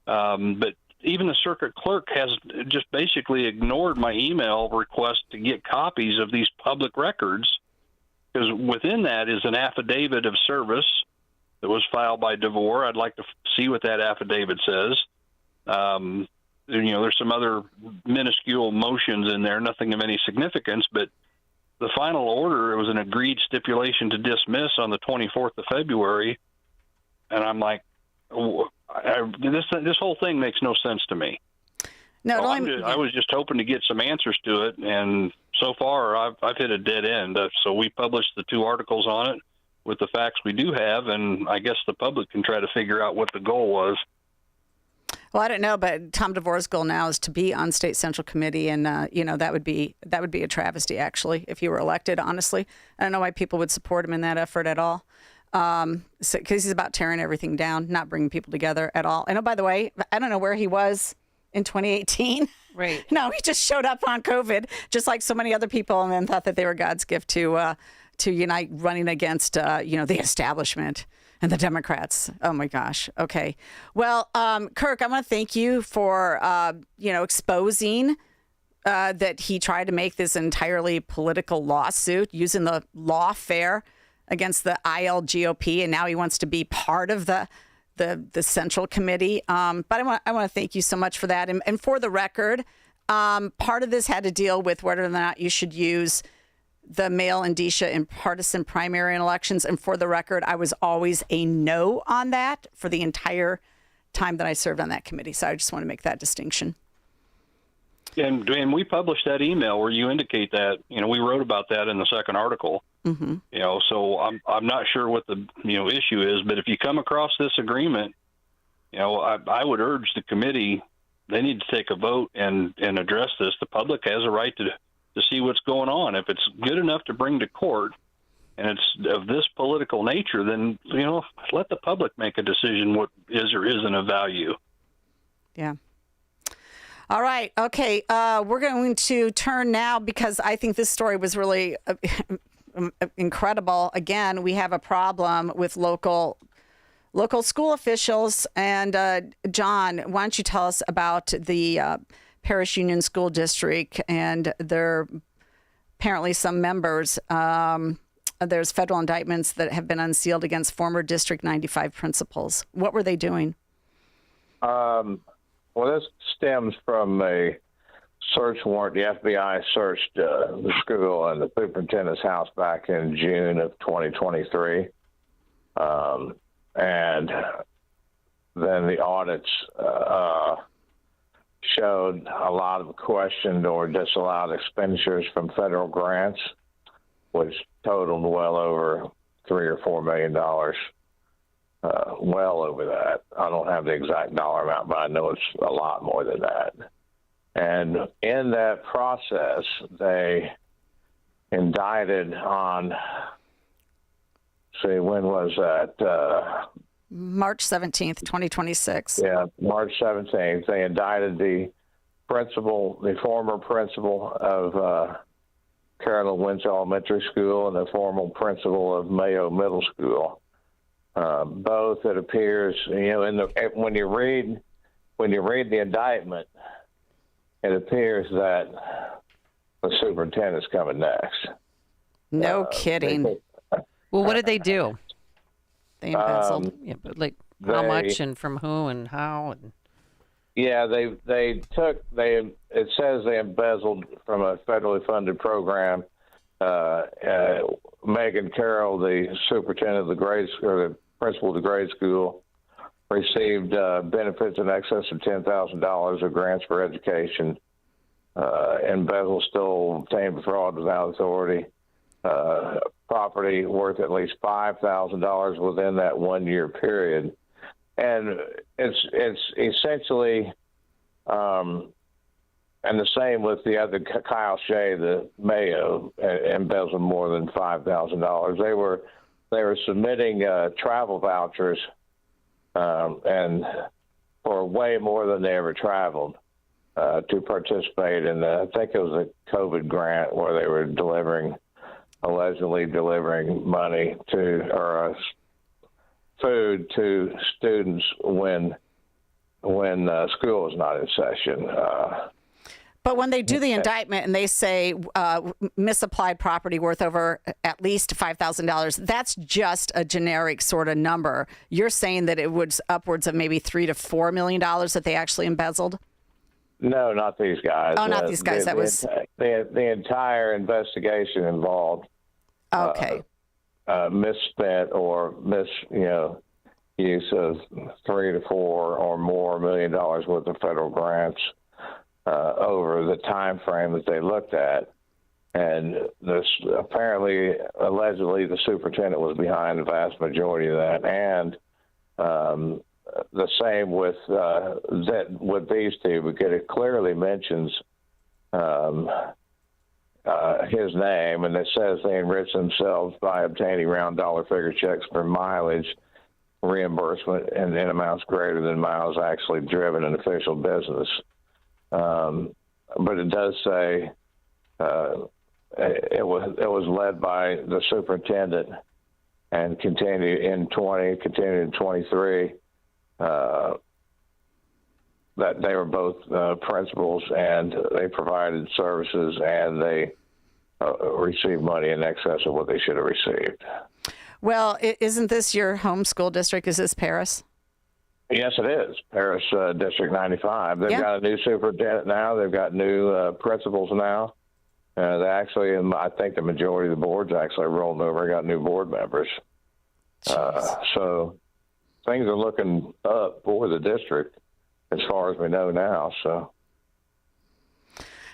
But even the circuit clerk has just basically ignored my email request to get copies of these public records, because within that is an affidavit of service that was filed by DeVore. I'd like to see what that affidavit says. There's some other minuscule motions in there, nothing of any significance, but the final order, it was an agreed stipulation to dismiss on the 24th of February. And I'm like, this whole thing makes no sense to me. No, I was just hoping to get some answers to it, and so far I've hit a dead end. So we published the 2 articles on it with the facts we do have, and I guess the public can try to figure out what the goal was. Well, I don't know, but Tom DeVore's goal now is to be on State Central Committee, and that would be a travesty, actually, if he were elected. Honestly, I don't know why people would support him in that effort at all, because he's about tearing everything down, not bringing people together at all. And oh, by the way, I don't know where he was in 2018. Right. No, he just showed up on COVID, just like so many other people, and then thought that they were God's gift to unite, running against the establishment and the Democrats. Oh my gosh. Okay. Well, Kirk, I want to thank you for exposing that he tried to make this entirely political lawsuit using the lawfare against the ILGOP, and now he wants to be part of the Central Committee. But I want to thank you so much for that. And for the record, part of this had to deal with whether or not you should use the male indicia in partisan primary elections. And for the record, I was always a no on that for the entire time that I served on that committee. So I just want to make that distinction. And we published that email where you indicate that, we wrote about that in the second article. Mm-hmm. So I'm not sure what the issue is, but if you come across this agreement, I would urge the committee, they need to take a vote and address this. The public has a right to see what's going on. If it's good enough to bring to court and it's of this political nature, then let the public make a decision what is or isn't of value. Yeah. All right. Okay. We're going to turn now, because I think this story was really incredible. Again, we have a problem with local school officials. And John, why don't you tell us about the Parish Union School District and their apparently some members. There's federal indictments that have been unsealed against former District 95 principals. What were they doing? Well, this stems from a search warrant. The FBI searched the school and the superintendent's house back in June of 2023. And then the audits showed a lot of questioned or disallowed expenditures from federal grants, which totaled well over $3 or $4 million. Well over that. I don't have the exact dollar amount, but I know it's a lot more than that. And in that process, they indicted on, when was that? March 17th, 2026. Yeah, March 17th. They indicted the former principal of Carolyn Wentz Elementary School and the former principal of Mayo Middle School. Both, it appears, when you read the indictment, it appears that the superintendent's coming next. No kidding. Well, what did they do? They embezzled. Yeah, but how much and from who and how? And... Yeah, it says they embezzled from a federally funded program. Megan Carroll, the superintendent of the the principal of the grade school, received benefits in excess of $10,000 of grants for education. Embezzled, stole, obtained fraud without authority. Property worth at least $5,000 within that 1 year period. And it's essentially, and the same with the other, Kyle Shea, the Mayo, embezzled more than $5,000. They were submitting travel vouchers, and for way more than they ever traveled to participate in I think it was a COVID grant where they were allegedly delivering money or food to students when school is not in session. But when they do the indictment and they say misapplied property worth over at least $5,000, that's just a generic sort of number. You're saying that it was upwards of maybe $3 to $4 million that they actually embezzled? No, not these guys. Oh, not these guys. That was the entire investigation involved. Okay. Misspent or use of $3 to $4 or more $1 million worth of federal grants over the time frame that they looked at. And this allegedly, the superintendent was behind the vast majority of that. And the same with these two, because it clearly mentions his name, and it says they enrich themselves by obtaining round dollar figure checks for mileage reimbursement in amounts greater than miles actually driven in official business. But it does say it was led by the superintendent and continued in 23. That they were both principals, and they provided services, and they received money in excess of what they should have received. Well, isn't this your home school district? Is this Paris? Yes, it is. Paris District 95. They've got a new superintendent now. They've got new principals now. They actually, I think the majority of the board's actually rolled over and got new board members. So things are looking up for the district as far as we know now. So.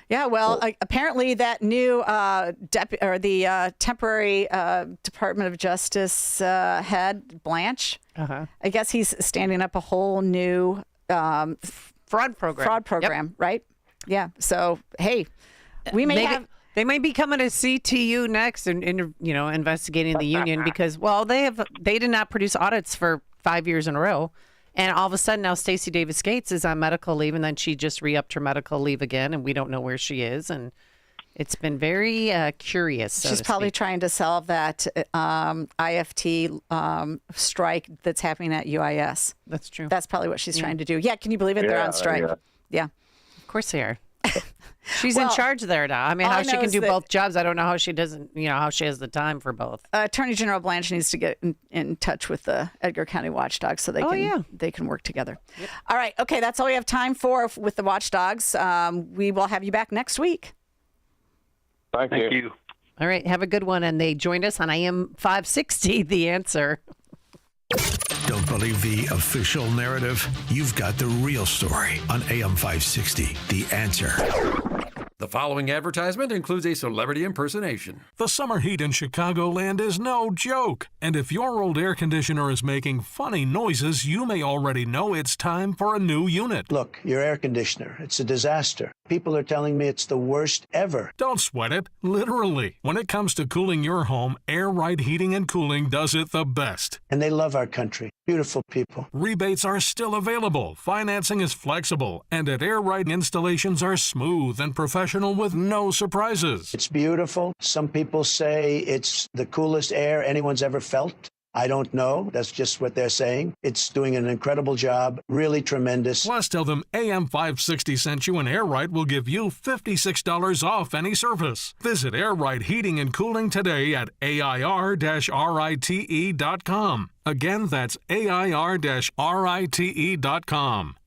Yeah, well, apparently that new temporary Department of Justice head, Blanche, I guess he's standing up a whole new fraud program. Right? Yeah. So, hey, we they may be coming to CTU next and investigating the union because, well, they did not produce audits for 5 years in a row. And all of a sudden now Stacey Davis Gates is on medical leave, and then she just re-upped her medical leave again, and we don't know where she is. And it's been very curious. She's probably trying to solve that IFT strike that's happening at UIS. That's true. That's probably what she's trying to do. Yeah, can you believe it? They're on strike. Yeah. Of course they are. She's in charge there now. I mean, how she can do both jobs, I don't know how she doesn't, how she has the time for both. Attorney General Blanche needs to get in touch with the Edgar County Watchdog so they can work together. Yep. All right. Okay. That's all we have time for with the Watchdogs. We will have you back next week. Thank you. All right. Have a good one. And they joined us on AM 560, The Answer. Don't believe the official narrative? You've got the real story on AM 560, The Answer. The following advertisement includes a celebrity impersonation. The summer heat in Chicagoland is no joke. And if your old air conditioner is making funny noises, you may already know it's time for a new unit. Look, your air conditioner, it's a disaster. People are telling me it's the worst ever. Don't sweat it, literally. When it comes to cooling your home, Air Right Heating and Cooling does it the best. And they love our country. Beautiful people. Rebates are still available, financing is flexible, and at Air Right installations are smooth and professional with no surprises. It's beautiful. Some people say it's the coolest air anyone's ever felt. I don't know. That's just what they're saying. It's doing an incredible job. Really tremendous. Plus, tell them AM 560 sent you, and Air Right will give you $56 off any service. Visit Air Right Heating and Cooling today at AIR-RITE.com. Again, that's AIR-RITE.com.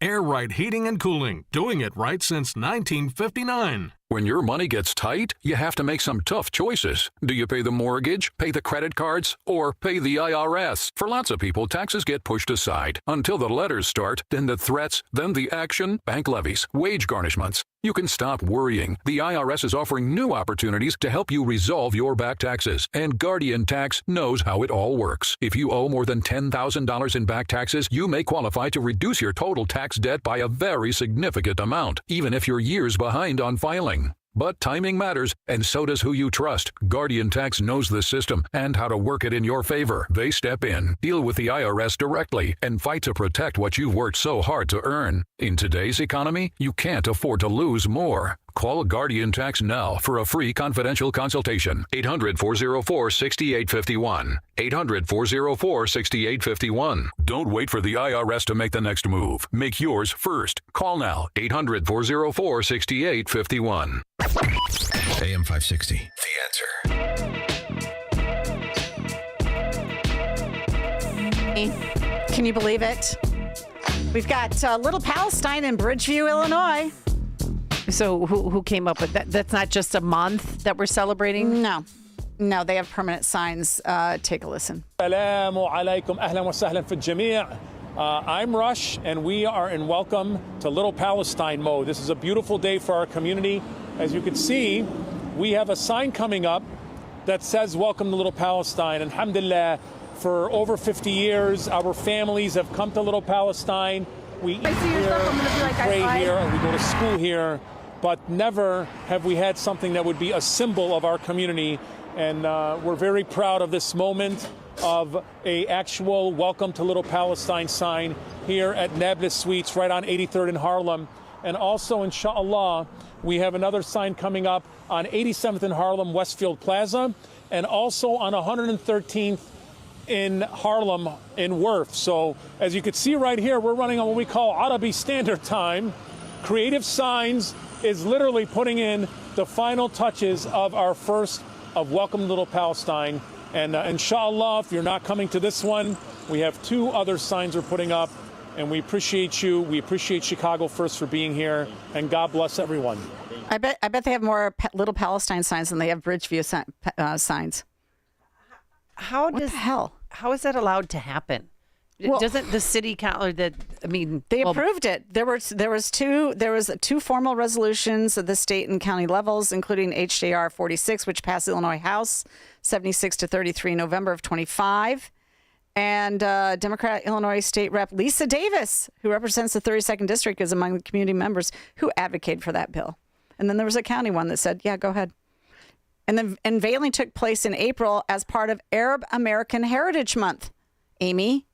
Air Right Heating and Cooling, doing it right since 1959. When your money gets tight, you have to make some tough choices. Do you pay the mortgage, pay the credit cards, or pay the IRS? For lots of people, taxes get pushed aside until the letters start, then the threats, then the action, bank levies, wage garnishments. You can stop worrying. The IRS is offering new opportunities to help you resolve your back taxes, and Guardian Tax knows how it all works. If you owe more than $10,000 in back taxes, you may qualify to reduce your total tax debt by a very significant amount, even if you're years behind on filing. But timing matters, and so does who you trust. Guardian Tax knows the system and how to work it in your favor. They step in, deal with the IRS directly, and fight to protect what you've worked so hard to earn. In today's economy, you can't afford to lose more. Call Guardian Tax now for a free confidential consultation. 800-404-6851. 800-404-6851. Don't wait for the IRS to make the next move. Make yours first. Call now. 800-404-6851. AM 560, The Answer. Can you believe it? We've got Little Palestine in Bridgeview, Illinois. So who came up with that? That's not just a month that we're celebrating? No. No, they have permanent signs. Take a listen. السلام عليكم أهلا وسهلا في الجميع. I'm Rush, and we are in Welcome to Little Palestine mode. This is a beautiful day for our community. As you can see, we have a sign coming up that says Welcome to Little Palestine. And alhamdulillah, for over 50 years, our families have come to Little Palestine. We eat here, we pray here, we go to school here, but never have we had something that would be a symbol of our community. And we're very proud of this moment of a actual Welcome to Little Palestine sign here at Nablus Suites right on 83rd in Harlem. And also, inshallah, we have another sign coming up on 87th in Harlem, Westfield Plaza, and also on 113th in Harlem in Worth. So as you can see right here, we're running on what we call Arabi Standard Time. Creative Signs is literally putting in the final touches of our first of Welcome to Little Palestine. And inshallah, if you're not coming to this one, we have 2 other signs we're putting up. And we appreciate you. We appreciate Chicago First for being here. And God bless everyone. I bet they have more Little Palestine signs than they have Bridgeview signs. What the hell? How is that allowed to happen? Well, doesn't the city council they approved it. There was 2 formal resolutions of the state and county levels, including HJR 46, which passed the Illinois House 76-33 in November of 25. And Democrat Illinois State Rep Lisa Davis, who represents the 32nd District, is among the community members who advocated for that bill. And then there was a county one that said, yeah, go ahead. And then unveiling took place in April as part of Arab American Heritage Month. Amy?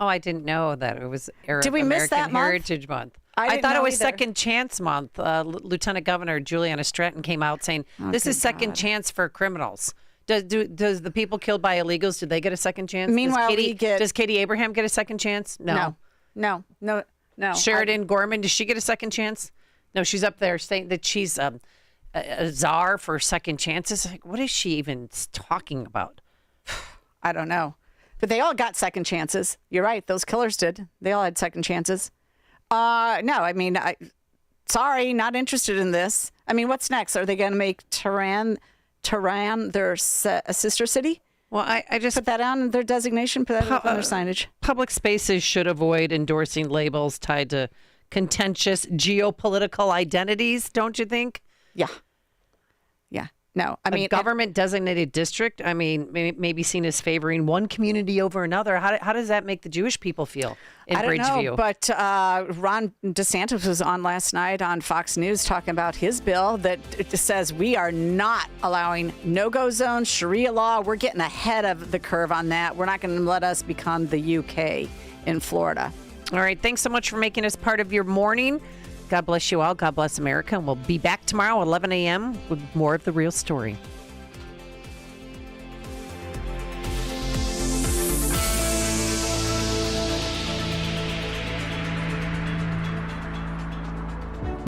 Oh, I didn't know that it was Arab Did we miss American that month? Heritage Month. I didn't thought it know was either. Second Chance Month. Lieutenant Governor Juliana Stratton came out saying, this is second chance for criminals. Does the people killed by illegals, do they get a second chance? Meanwhile, does Katie Abraham get a second chance? No. Sheridan Gorman, does she get a second chance? No, she's up there saying that she's a czar for second chances. Like, what is she even talking about? I don't know. But they all got second chances. You're right. Those killers did. They all had second chances. No, I mean, sorry, not interested in this. I mean, what's next? Are they going to make Tehran their sister city? Well, I just put that on their designation, put that on their signage. Public spaces should avoid endorsing labels tied to contentious geopolitical identities, don't you think? Yeah. No, I mean, a government designated district, I mean, maybe seen as favoring one community over another. How does that make the Jewish people feel in I don't Bridgeview? know, but Ron DeSantis was on last night on Fox News talking about his bill that says we are not allowing no-go zones, Sharia law. We're getting ahead of the curve on that. We're not going to let us become the UK in Florida. All right. Thanks so much for making us part of your morning. God bless you all. God bless America. And we'll be back tomorrow at 11 a.m. with more of The Real Story.